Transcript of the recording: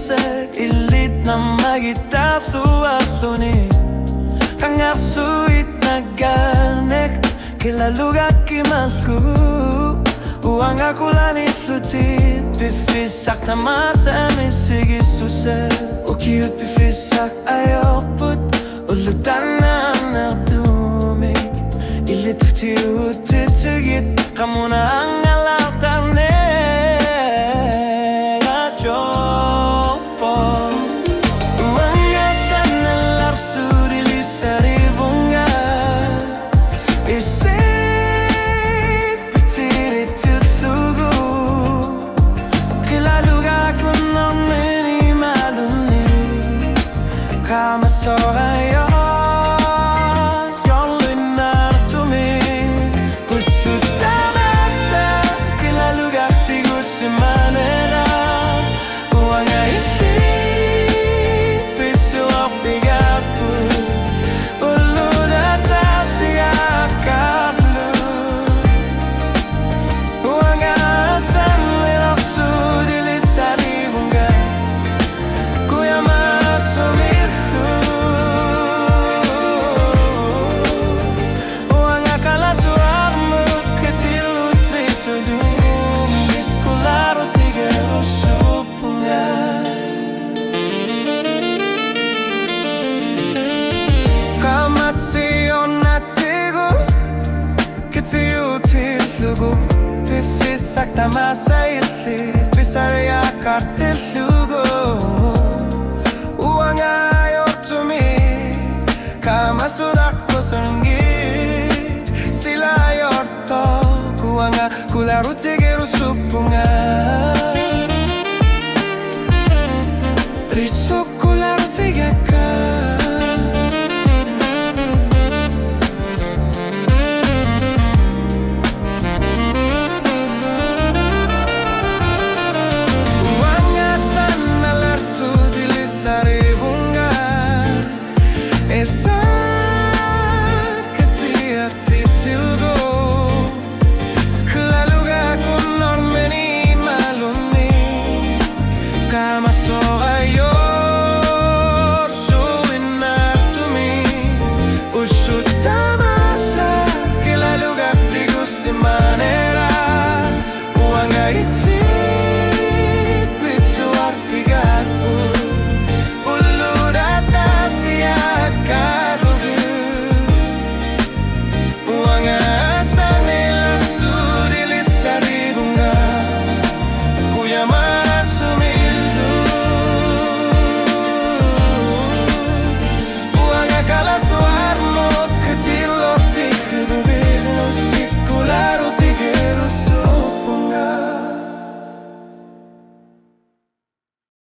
susek ilit na magitasuatuni Hangak suit na ganek Kilaluga kimalku Uang aku lanit sutit Bifisak tamasa misigi susek Ukiut bifisak ayokput Ulutan na nagdumig Ilit tiut titigit Kamu na ang alatan Kama sorayo Yon lunar tuming Putsudamasa Kilalugar tigo semanera Uang aisi Pisu ofigapu Uludata siakaflu Uang asan lelok sudili bunga Kuyama sumi Bifisak tamasa ilit Bisarya kartil lugo Uang ayor tumi Kama sudak ko sanggit Sila ayor to Kuanga kularu tigeru supunga Ritsu kularu tigeka Kama so ayo